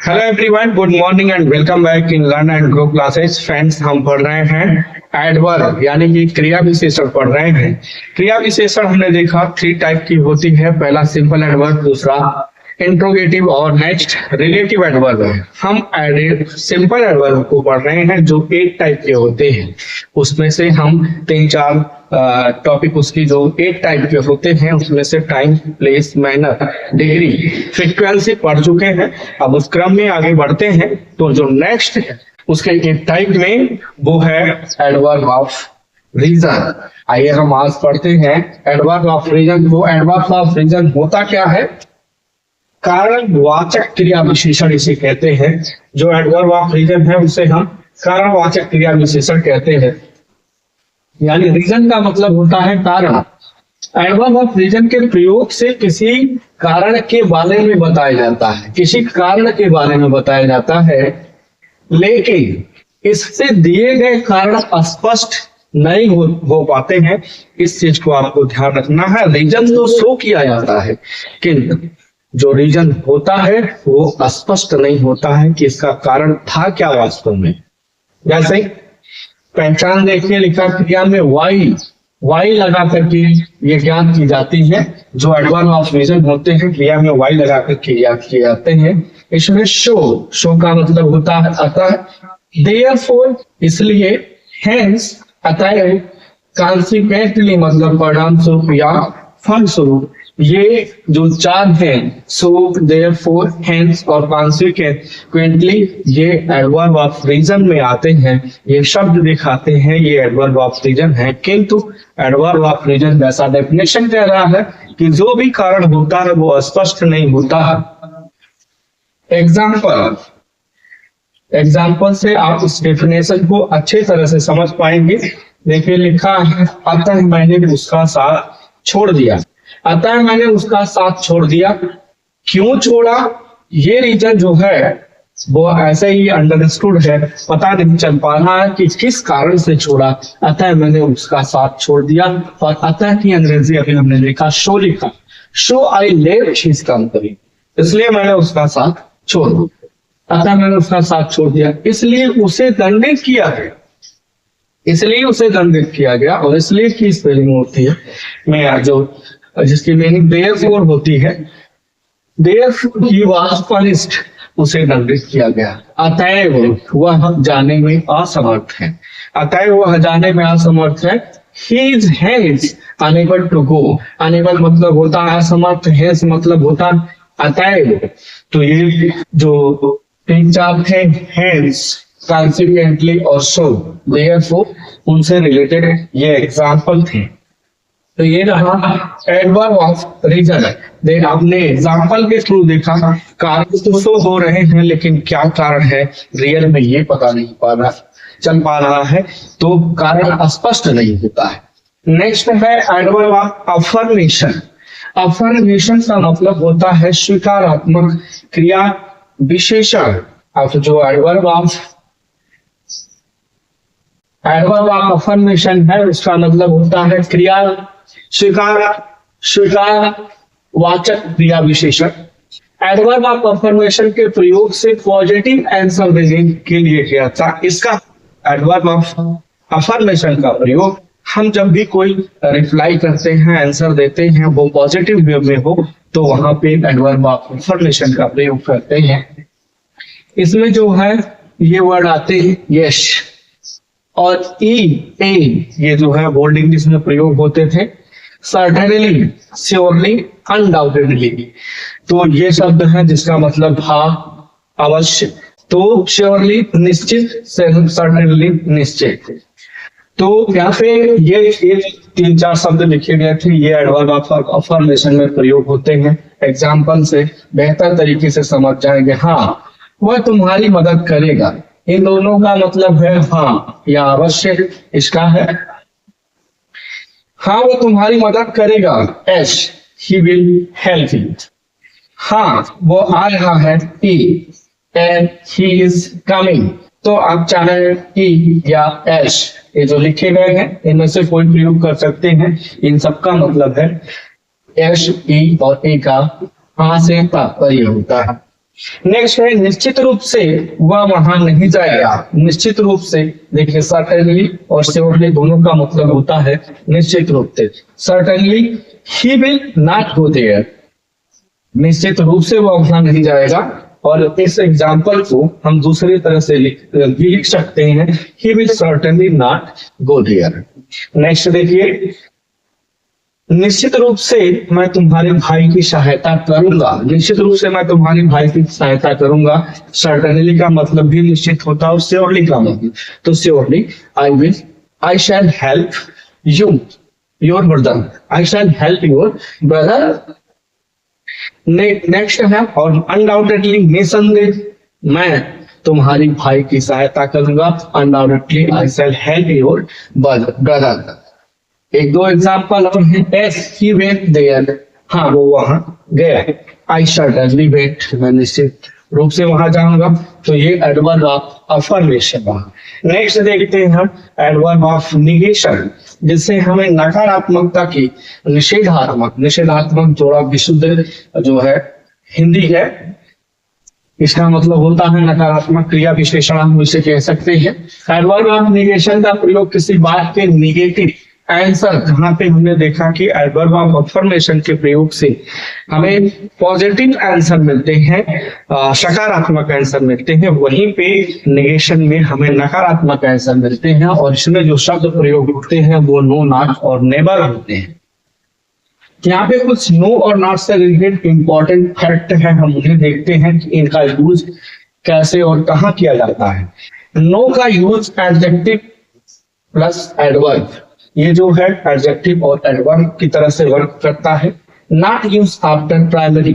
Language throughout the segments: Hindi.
Hello everyone, good morning and welcome back in learn and grow classes. Friends, हम पढ़ रहे हैं एडवर्ब यानी कि क्रिया विशेषण पढ़ रहे हैं। क्रिया विशेषण हमने देखा 3 टाइप की होती है। पहला सिंपल एडवर्ब, दूसरा इंट्रोगेटिव और नेक्स्ट रिलेटिव एडवर्ब है। हम सिंपल एडवर्ब को पढ़ रहे हैं जो 8 टाइप के होते हैं। उसमें से हम 3-4 टॉपिक उसकी जो 8 टाइप के होते हैं उसमें से time, place, manner, degree, frequency पढ़ चुके हैं। अब उस क्रम में आगे बढ़ते हैं तो जो नेक्स्ट उसके 8 टाइप में वो है एडवर्ब ऑफ रीजन। आइए हम आज पढ़ते हैं एडवर्ब ऑफ रीजन। वो एडवर्ब ऑफ रीजन होता क्या है? कारणवाचक क्रिया विशेषण इसे कहते हैं। जो एडवर्ब ऑफ रीजन है उसे हम कारणवाचक क्रिया विशेषण कहते हैं। यानी रीजन का मतलब होता है कारण। एडवर्ब ऑफ रीजन के प्रयोग से किसी कारण के बारे में बताया जाता है, किसी कारण के बारे में बताया जाता है, लेकिन इससे दिए गए कारण स्पष्ट नहीं हो पाते हैं। इस चीज को आपको ध्यान रखना है। रीजन तो शो किया जाता है किंतु जो रीजन होता है वो स्पष्ट नहीं होता है कि इसका कारण था क्या वास्तव में। जैसे पहचान देखिए, लिखा क्रिया में वाई लगा करके ये ज्ञात की जाती है। जो एडवर्ब ऑफ रीजन होते हैं क्रिया में वाई लगा करके ज्ञात किए जाते हैं। इसमें शो का मतलब होता है अतः, देयरफॉर इसलिए, हेंस अतः, कॉन्सिक्वेंटली मतलब परिणाम स्वरूप या फल स्वरूप। ये जो 4 हैं, सो, देयरफॉर, हेंस और कॉन्सिक्वेंटली, ये एडवर्ब ऑफ रीजन में आते हैं। ये शब्द दिखाते हैं ये एडवर्ब ऑफ रीजन है। किंतु एडवर्ब ऑफ रीजन जैसा डेफिनेशन कह रहा है कि जो भी कारण होता है वो स्पष्ट नहीं होता है। एग्जाम्पल से आप इस डेफिनेशन को अच्छे तरह से समझ पाएंगे। देखिए लिखा है, अतः मैंने उसका साथ छोड़ दिया। अतः मैंने उसका साथ छोड़ दिया। क्यों छोड़ा, ये रीजन जो है वो ऐसे ही अंडरस्टूड है, पता नहीं चल पा रहा है कि किस कारण से छोड़ा। अतः मैंने उसका साथ छोड़ दिया। और अतः की अंग्रेजी अभी हमने देखा शो लिखा, show I left his company, इसलिए मैंने उसका साथ छोड़ दिया। अतः मैंने उसका साथ छोड़ दिया, इसलिए उसे दंडित किया गया। इसलिए उसे दंडित किया गया। और इसलिए की स्पेलिंग होती है मैं जो जिसकी मीनिंग देयरफॉर होती है। देयरफॉर ही वाज पनिश्ड, उसे दंडित किया गया। अतएव वह जाने में असमर्थ है। अतएव वह जाने में असमर्थ है। He is hence unable to go. Unable मतलब होता है असमर्थ, हेंस मतलब होता है अतएव। तो ये जो 3-4 थे, हेंस, कॉन्सिक्वेंटली और सो, देयरफॉर, उनसे रिलेटेड ये एग्जाम्पल थे। तो ये रहा एडवर्ब ऑफ रीजन। देख आपने एग्जाम्पल के थ्रू देखा कारण तो शो हो रहे हैं लेकिन क्या कारण है रियल में ये पता नहीं चल पा रहा है, तो कारण स्पष्ट नहीं होता है। नेक्स्ट है एडवर्ब ऑफ अफर्मेशन। अफर्मेशन का मतलब होता है स्वीकारात्मक क्रिया विशेषण। अब जो एडवर्ब ऑफ अफर्मेशन है उसका मतलब होता है क्रिया स्वीकार वाचक क्रिया विशेषण। एडवर्ब ऑफ अफर्मेशन के प्रयोग से पॉजिटिव आंसर देने के लिए किया था। इसका एडवर्ब ऑफ अफर्मेशन का प्रयोग हम जब भी कोई रिप्लाई करते हैं, आंसर देते हैं, वो पॉजिटिव वे में हो तो वहां पे एडवर्ब ऑफ अफर्मेशन का प्रयोग करते हैं। इसमें जो है ये वर्ड आते हैं यस और ए, ये जो है बोल्ड इंग्लिश में प्रयोग होते थे। सर्टेनली, श्योरली, अनडाउटेडली, तो ये शब्द है जिसका मतलब हाँ, अवश्य। तो श्योरली निश्चित, सर्टेनली निश्चित। तो यहाँ पे ये 3-4 शब्द लिखे गए थे, ये एडवर्ब ऑफ अफर्मेशन में प्रयोग होते हैं। एग्जाम्पल से बेहतर तरीके से समझ जाएंगे। हाँ, वह तुम्हारी मदद करेगा, इन दोनों का मतलब है हाँ या अवश्य। इसका है हाँ वो तुम्हारी मदद करेगा, S, he will help you. हाँ वो आ रहा है, ई, एंड ही इज कमिंग। तो आप चाहे ई या एस, ये जो लिखे गए हैं इनमें से कोई प्रयोग कर सकते हैं। इन सबका मतलब है एस, ई और ए का हाँ से तात्पर्य होता है। नेक्स्ट है निश्चित रूप से वह वहां नहीं जाएगा। निश्चित रूप से देखिए सर्टेनली और श्योरली दोनों का मतलब होता है निश्चित रूप से। Certainly he will not go there, निश्चित रूप से वह वहां नहीं जाएगा। और इस एग्जाम्पल को हम दूसरी तरह से लिख सकते हैं, he will certainly not go there. Next देखिए, निश्चित रूप से मैं तुम्हारे भाई की सहायता करूंगा। निश्चित रूप से मैं तुम्हारे भाई की सहायता करूंगा। सर्टेनली का मतलब भी निश्चित होता है और श्योरली का मतलब, तो surely I shell help you your brother, I shell help your brother. Next है और अनडाउटेडली निसंदेह मैं तुम्हारी भाई की सहायता करूंगा। Undoubtedly I shell help your brother. एक दो एग्जाम्पल और है, एस ही वेंट देयर, हाँ वो वहां गया। आई सर्टेनली वेंट, मैं निश्चित रूप से वहां जाऊंगा, तो ये एडवर्ब ऑफ अफर्मेशन वहां। नेक्स्ट देखते हैं हम एडवर्ब ऑफ निगेशन, जिससे हमें नकारात्मकता की निषेधात्मक जोड़ा विशुद्ध जो है हिंदी है, इसका मतलब होता है नकारात्मक क्रिया विशेषण, हम इसे कह सकते हैं। एडवर्ब ऑफ निगेशन का प्रयोग किसी बात के निगेटिव आंसर, जहां पे हमने देखा कि एडवर्ब ऑफ अफर्मेशन के प्रयोग से हमें पॉजिटिव आंसर मिलते हैं, सकारात्मक आंसर मिलते हैं, वहीं पे निगेशन में हमें नकारात्मक आंसर मिलते हैं। और इसमें जो शब्द प्रयोग होते हैं वो नो, नॉट और नेवर होते हैं। यहाँ पे कुछ नो और नॉट से रिलेटेड इंपॉर्टेंट फैक्ट है, हम उन्हें देखते हैं कि इनका यूज कैसे और कहाँ किया जाता है। नो का यूज एडजेक्टिव प्लस एडवर्ब, ये जो है एडजेक्टिव और एडवर्ब की तरह से वर्क करता है। नॉट यूज आफ्टर प्राइमरी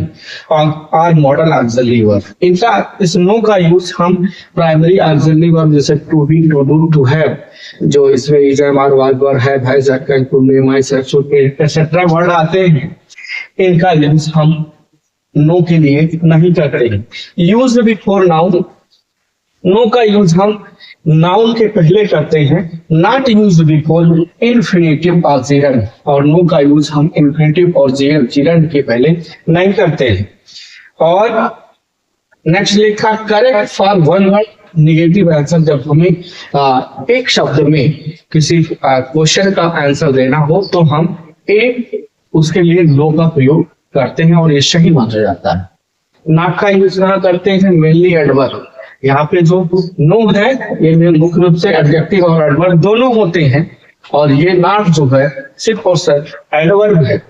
और मॉडल ऑक्सिलरी वर्ब, इनका इस नो का यूज हम प्राइमरी ऑक्सिलरी वर्ब जैसे to be, to do, to have, जो इसमें is, am, are, was, were, have, has, had, can, could, may, might, said, should, etcetera word आते हैं, इनका यूज हम नो के लिए नहीं करते हैं। यूज बिफोर नाउन, नो का यूज हम नाउन के पहले करते हैं। नॉट यूज बिफोर इन्फिनेटिव और जेरंड, और नो का यूज हम इन्फिनेटिव और जेरंड के पहले नहीं करते हैं। और नेक्स्ट लिखा correct for one word negative answer, जब हमें एक शब्द में किसी क्वेश्चन का आंसर देना हो तो हम एक उसके लिए नो का प्रयोग करते हैं और ये सही माना जाता है। नॉट का यूज यहाँ करते हैं मेनली एडवर्ब, यहाँ पे जो नो है ये मुख्य रूप से एडजेक्टिव और एडवर्ब दोनों होते हैं, और ये नॉट जो है सिर्फ और सिर्फ एडवर्ब है।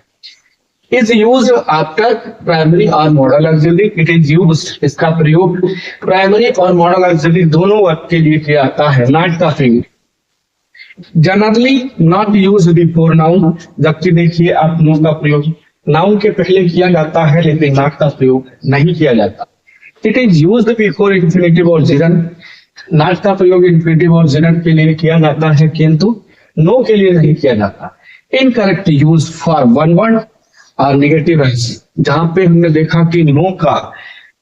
इज यूज्ड आफ्टर प्राइमरी और modal auxiliary, it is used, इसका प्रयोग प्राइमरी और मॉडल ऑक्सिलरी दोनों वर्ब के लिए किया जाता है। नॉट का प्रयोग generally not used before noun, जबकि देखिए आप नो का प्रयोग नाउन के पहले किया जाता है लेकिन नॉट का प्रयोग नहीं किया जाता। It is used before infinitive और जेरंड, नॉट का प्रयोग इन्फिनेटिव और जेरंड के लिए किया जाता है किंतु नो के लिए नहीं किया जाता। Incorrect use for one word और निगेटिव आंसर, जहां पे हमने देखा कि नो का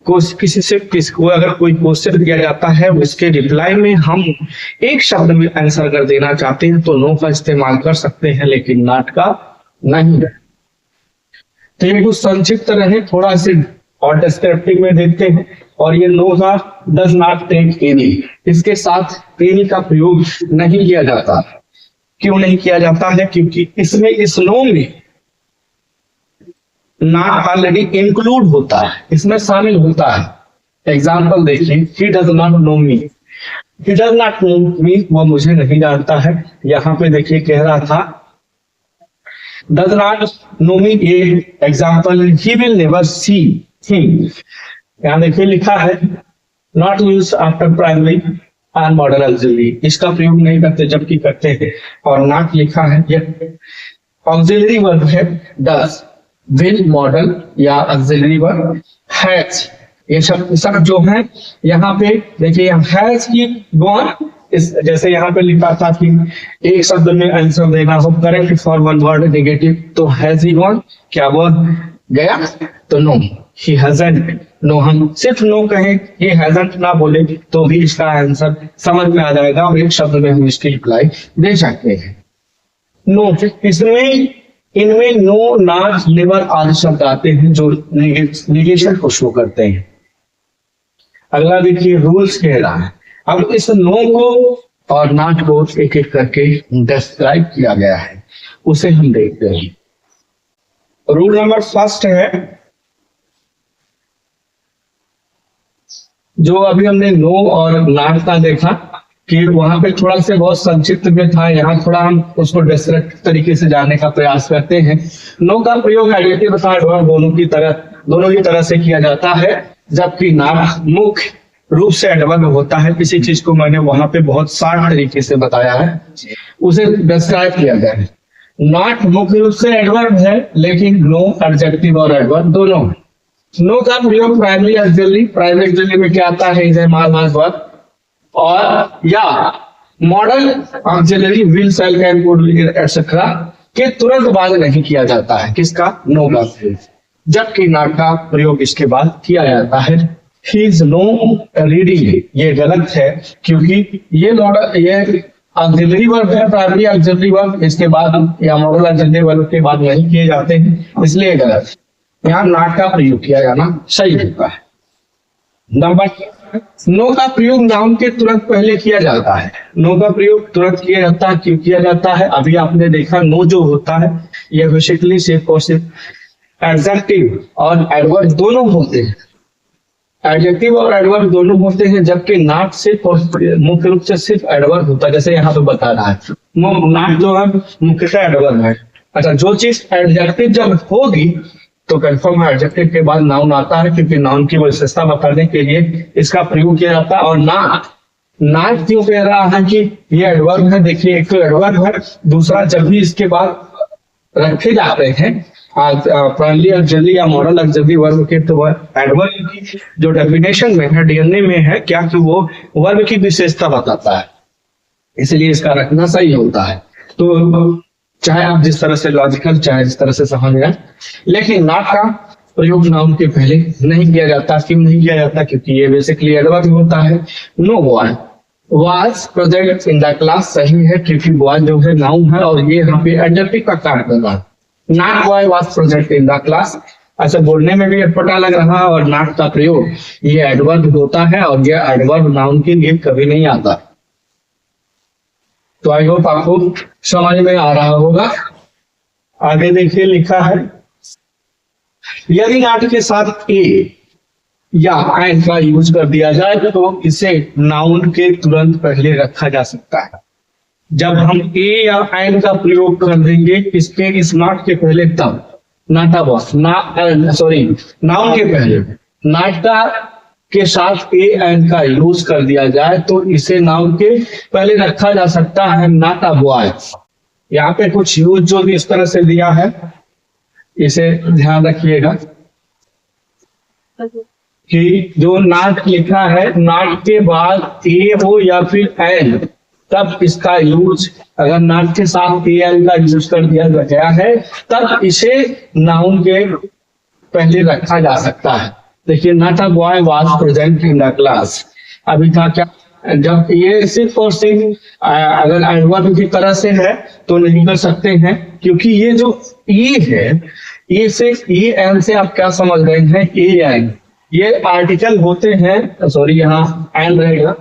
किसी से किसको अगर कोई क्वेश्चन दिया जाता है उसके रिप्लाई में हम एक शब्द में आंसर अगर देना चाहते हैं तो नो का इस्तेमाल कर सकते हैं लेकिन नॉट का नहीं। तो ये कुछ संक्षिप्त रहे, थोड़ा से और डिस्क्रिप्टिव में देखते हैं। और ये नो का डज नॉट टेक एनी, इसके साथ एनी का प्रयोग नहीं किया जाता। क्यों नहीं किया जाता है? क्योंकि इसमें इस नो में नॉट ऑलरेडी इंक्लूड होता है, इसमें शामिल होता है। एग्जाम्पल देखिए, he does not know me, he does not know me, वो मुझे नहीं जानता है। यहाँ पे देखिए कह रहा था डज नॉट नो मी, ये example, he will never see him. यहाँ देखिए लिखा है not use after primary and model auxiliary, इसका प्रयोग नहीं करते जबकि करते हैं। और नॉट लिखा है ये ऑक्सिलरी वर्ब है डज, विल मॉडल या ऑक्सिलरी वर्ब हैज, ये सब जो है यहाँ पे देखिए हैज की गॉन, इस जैसे यहाँ पे लिखा था कि एक शब्द में आंसर देना हो correct for one word negative, तो हैज ही गॉन, क्या वो गया? तो नो, ही हैजंट। नो, हम सिर्फ नो कहें, ही हैजंट ना बोले तो भी इसका आंसर समझ में आ जाएगा और एक शब्द में हम इसकी रिप्लाई दे सकते हैं। नो, इसमें इनमें नो, नॉट, नेवर आदि शब्द आते हैं जो निगेशन को शो करते हैं। अगला देखिए रूल्स कह रहा है। अब इस नो को और नॉट को एक एक करके डिस्क्राइब किया गया है, उसे हम देखते हैं। रूल नंबर फर्स्ट है, जो अभी हमने नो और नॉट का देखा कि वहां पे थोड़ा से बहुत संक्षिप्त में था, यहाँ थोड़ा हम उसको डिस्क्रिप्टिव तरीके से जानने का प्रयास करते हैं। नो का प्रयोग एडजेक्टिव तथा एडवर्ब दोनों की तरह से किया जाता है, जबकि नॉट मुख्य रूप से एडवर्ब होता है। किसी चीज को मैंने वहां पे बहुत शार्ट तरीके से बताया है, उसे डिस्क्राइब किया गया है। नॉट मुख्य रूप से एडवर्ब है, लेकिन नो एडजेक्टिव और एडवर्ब दोनों है। नो का प्रयोग प्राइमरी ऑक्सिलरी में क्या आता है, इसे मास वर्ब और या model auxiliary will shell can could etcetera के तुरंत बाद नहीं किया जाता है। किसका? नो का प्रयोग। जबकि नॉट का प्रयोग इसके बाद किया जाता है। ही इज नो रीडिंग, ये गलत है, क्योंकि ये मॉडल ये ऑक्सिलरी वर्ब है, प्राइमरी ऑक्सिलरी वर्ब इसके बाद या मॉडल ऑक्सिलरी वर्ब के बाद नहीं किए जाते हैं, इसलिए गलत है। यहाँ नॉट का प्रयोग किया जाना सही होता है। नंबर नो का प्रयोग नाउन के तुरंत पहले किया जाता है। नो का प्रयोग तुरंत किया जाता है, क्यों किया जाता है? अभी आपने देखा नो जो होता है ये बेसिकली सिर्फ और सिर्फ एडजेक्टिव और एडवर्ब दोनों होते हैं। एडजेक्टिव और एडवर्ब दोनों होते हैं, जबकि नॉट सिर्फ और मुख्य रूप से सिर्फ एडवर्ब होता है, जैसे यहाँ पे बता रहा है। नॉट जो है मुख्यतः एडवर्ब है। अच्छा, जो चीज एडजेक्टिव जब होगी तो कंफर्म एडजेक्टिव के बाद नाउन आता है, क्योंकि नाउन की विशेषता बताने के लिए इसका प्रयोग किया जाता है। और नॉट क्यों कह रहा है कि ये एडवर्ब है? देखिए, एक तो एडवर्ब है, दूसरा जब भी इसके बाद रखे जाते हैं प्राइमरी ऑक्सिलरी या मॉडल ऑक्सिलरी वर्ब के, तो एडवर्ब की जो डेफिनेशन में है, डीएनए में है क्या, कि वो वर्ब की विशेषता बताता है, इसलिए इसका रखना सही होता है। तो चाहे आप जिस तरह से लॉजिकल, चाहे जिस तरह से समझ रहे, लेकिन नॉट का प्रयोग नाउन के पहले नहीं किया जाता। क्यों नहीं किया जाता? क्योंकि ये बेसिकली एडवर्ब होता है। No boy was present in the class सही है, क्योंकि बॉय जो है नाउन है और ये यहाँ पे एडजेक्टिव का कार्य कर रहा है। Not boy was present in the class, ऐसा बोलने में भी पता लग रहा है। और नॉट का प्रयोग ये एडवर्ब होता है और ये एडवर्ब नाउन के लिए कभी नहीं आता। तो आई होप आपको समझ में आ रहा होगा। आगे देखिए, लिखा है यदि नॉट के साथ ए या एंड का यूज कर दिया जाए तो इसे नाउन के तुरंत पहले रखा जा सकता है। जब हम ए या एंड का प्रयोग कर देंगे इसके इस नॉट के पहले, तब नाउन के पहले नॉट का के साथ ए एंड का यूज कर दिया जाए तो इसे नाउन के पहले रखा जा सकता है। नॉट अ बॉय, यहाँ पे कुछ यूज जो भी इस तरह से दिया है इसे ध्यान रखिएगा कि जो नॉट लिखा है, नॉट के बाद ए हो या फिर एंड, तब इसका यूज, अगर नॉट के साथ ए एंड का यूज कर दिया गया है तब इसे नाउन के पहले रखा जा सकता है। देखिए, not a boy was present in the class, अभी था क्या, जब ये सिर्फ और सिर्फ अगर एडवर्ब की तरह से है तो नहीं कर सकते हैं, क्योंकि ये जो ए है, ये सिर्फ ए एंड से आप क्या समझ रहे हैं? ए एंड ये आर्टिकल होते हैं, सॉरी यहाँ एंड रहेगा।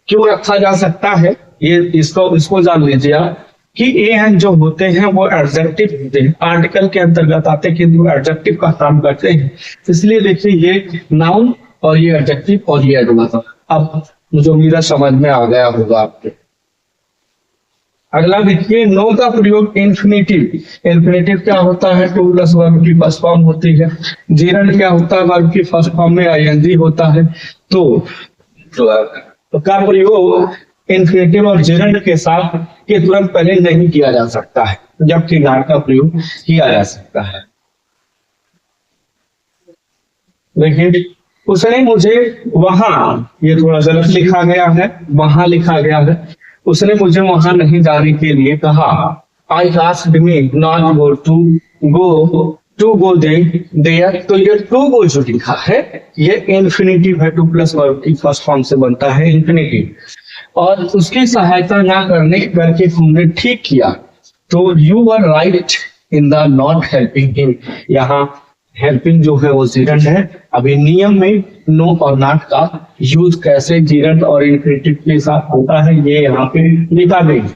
क्यों रखा जा सकता है ये, इसको जान लीजिए आप कि ए एंड जो होते हैं वो एडजेक्टिव होते हैं, आर्टिकल के अंतर्गत आते हैं, किंतु एडजेक्टिव का काम करते हैं। इसलिए देखिए, ये नाउन और ये एडजेक्टिव और ये एडवर्ब। अब मुझे उम्मीद है समझ में आ गया होगा आपके। अगला देखिए, नो का प्रयोग इंफिनिटिव। इंफिनिटिव क्या होता है? टू प्लस वर्ब की फर्स्ट फॉर्म होती है। जीरंड क्या होता है? वर्ब की फर्स्ट फॉर्म में आईएनजी होता है। तो का प्रयोग इंफिनिटिव और जेरंड के साथ के तुरंत पहले नहीं किया जा सकता है, जबकि नॉट का प्रयोग किया जा सकता है। देखिए, उसने मुझे वहां, ये थोड़ा गलत लिखा गया है, वहां लिखा गया है, उसने मुझे वहां नहीं जाने के लिए कहा। I asked me not go to go there, तो ये टू गो जो लिखा है ये इन्फिनिटिव है, टू प्लस वर्ब की फर्स्ट फॉर्म से बनता है इन्फिनिटिव, और उसकी सहायता ना करने करके तुमने ठीक किया। तो you were right in the not helping him, यहाँ हेल्पिंग जो है वो जीरंड है। अभी नियम में नो और नॉट का यूज कैसे जीरंड और इन्फिनिटिव के साथ होता है ये यहाँ पे लिखा गया।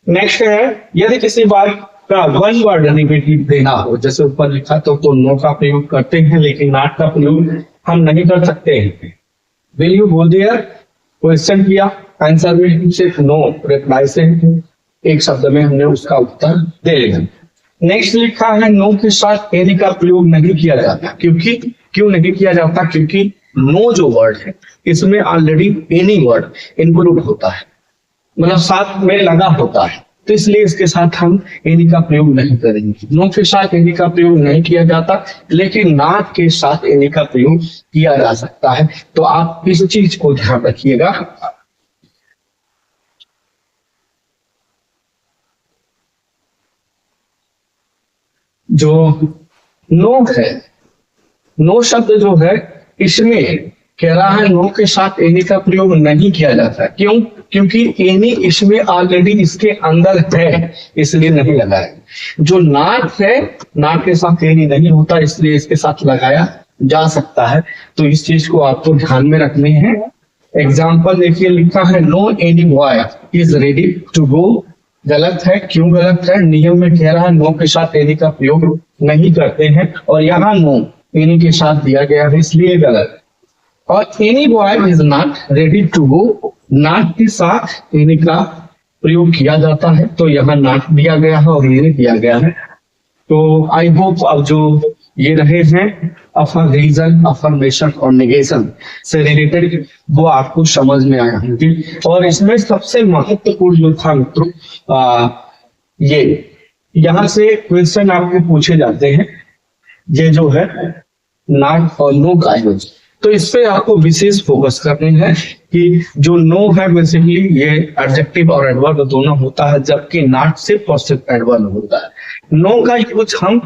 नेक्स्ट है, यदि किसी बात का वन वर्ड नेगेटिव देना हो, जैसे ऊपर लिखा तो नो का प्रयोग करते हैं लेकिन नॉट का प्रयोग हम नहीं कर सकते हैं। Will you go there, question किया, आंसर में सिर्फ नो रिप्लाई से एक शब्द में हमने उसका उत्तर दे दिया। नेक्स्ट लिखा है, नो के साथ एनी का प्रयोग नहीं किया जाता। क्यों नहीं किया जाता? क्योंकि नो जो वर्ड है इसमें ऑलरेडी एनी वर्ड इंक्लूड होता है, मतलब साथ में लगा होता है, तो इसलिए इसके साथ हम एनी का प्रयोग नहीं करेंगे। नो के साथ एनी का प्रयोग नहीं किया जाता, लेकिन नॉट के साथ एनी का प्रयोग किया जा सकता है। तो आप इस चीज को ध्यान रखिएगा। जो नो है, नो शब्द जो है इसमें कह रहा है नो के साथ एनी का प्रयोग नहीं किया जाता। क्यों? क्योंकि एनी इसमें ऑलरेडी इसके अंदर है, इसलिए नहीं लगाया। जो नॉट है, नॉट के साथ एनी नहीं होता, इसलिए इसके साथ लगाया जा सकता है। तो इस चीज को आपको ध्यान में रखने हैं। एग्जाम्पल देखिए, लिखा है no any boy is ready to go. गलत है। क्यों गलत है? नियम में कह रहा है नो के साथ एनी का प्रयोग नहीं करते हैं, और यहाँ नो एनी के साथ दिया गया है, इसलिए गलत। और any boy is not ready to go, not के साथ एनी का प्रयोग किया जाता है, तो यहाँ नॉट दिया गया है और एनी दिया गया है। तो आई होप अब जो ये रहे हैं अफर्मेशन, अफर्मेशन और नेगेशन से रिलेटेड वो आपको समझ में आया होंगे। और इसमें सबसे महत्वपूर्ण जो था मित्रों, ये यहाँ से क्वेश्चन आपको पूछे जाते हैं, ये जो है नॉट और नो का यूज। तो इस पे आपको विशेष फोकस करनी है कि जो नो है बेसिकली ये एडजेक्टिव और एडवर्ब दोनों होता है, जबकि नॉट सिर्फ और सिर्फ एडवर्ब होता है। नो का यूज हम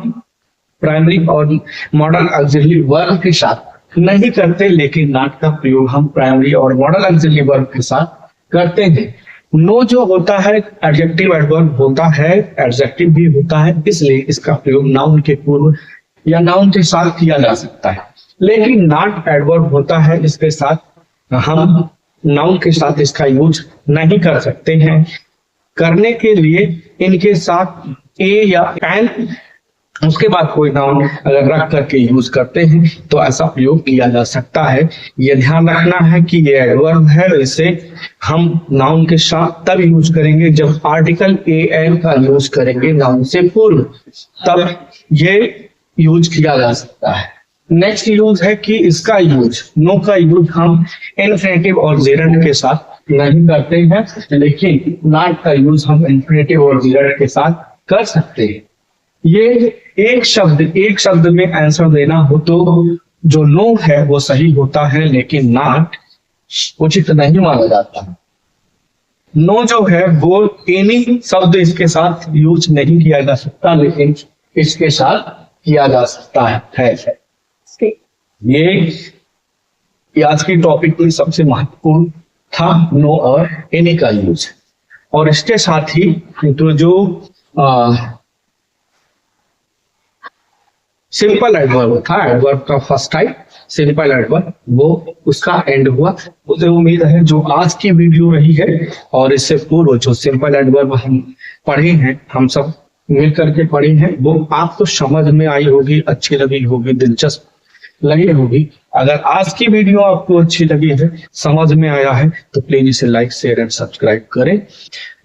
प्राइमरी और मॉडल ऑक्सिलरी वर्ब के साथ नहीं करते, लेकिन नॉट का प्रयोग हम प्राइमरी और मॉडल ऑक्सिलरी वर्ब के साथ करते हैं। नो जो होता है एडजेक्टिव एडवर्ब होता है, एडजेक्टिव भी होता है, इसलिए इसका प्रयोग नाउन के पूर्व या नाउन के साथ किया जा सकता है। लेकिन नॉट एडवर्ब होता है, इसके साथ हम नाउन के साथ इसका यूज नहीं कर सकते हैं। करने के लिए इनके साथ ए या एन, उसके बाद कोई नाउन अगर रख करके यूज करते हैं तो ऐसा प्रयोग किया जा सकता है। यह ध्यान रखना है कि ये एडवर्ब है, इसे हम नाउन के साथ तब यूज करेंगे जब आर्टिकल ए एन का यूज करेंगे नाउन से पूर्व, तब ये यूज किया जा सकता है। नेक्स्ट यूज है कि इसका यूज, नो का यूज हम इन्फिनेटिव और जेरंड के साथ नहीं करते हैं, लेकिन नॉट का यूज हम इन्फिनेटिव और जेरंड के साथ कर सकते हैं। ये एक शब्द में आंसर देना हो तो जो नो है वो सही होता है, लेकिन नॉट उचित नहीं माना जाता। नो जो है वो एनी शब्द इसके साथ यूज नहीं किया जा सकता, लेकिन इसके साथ किया जा सकता है। ये आज की टॉपिक में सबसे महत्वपूर्ण था, नो और एनी का यूज। और इसके साथ ही तो जो सिंपल एडवर्ब था, एडवर्ब का फर्स्ट टाइप सिंपल एडवर्ब, वो उसका एंड हुआ। मुझे उम्मीद है जो आज की वीडियो रही है और इससे पूर्व जो सिंपल एडवर्ब हम पढ़े हैं, हम सब मिल करके पढ़े हैं, वो आपको समझ में आई होगी, अच्छी लगी होगी, दिलचस्प लगी होगी। अगर आज की वीडियो आपको अच्छी लगी है, समझ में आया है, तो प्लीज इसे लाइक, शेयर एंड सब्सक्राइब करें।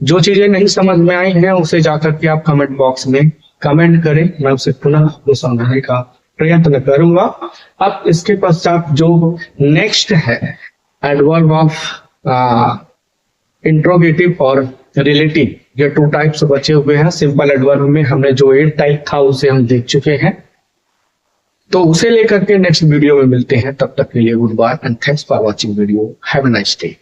जो चीजें नहीं समझ में आई हैं उसे जाकर के आप कमेंट बॉक्स में कमेंट करें, मैं उसे पुनः आपको समझाने का प्रयत्न करूंगा। अब इसके पश्चात जो नेक्स्ट है एडवर्ब ऑफ इंट्रोगेटिव और रिलेटिव, ये 2 टाइप्स बचे हुए हैं। सिंपल एडवर्ब में हमने जो 8 टाइप था उसे हम देख चुके हैं, तो उसे लेकर के नेक्स्ट वीडियो में मिलते हैं। तब तक के लिए goodbye and thanks for watching video. Have a nice day.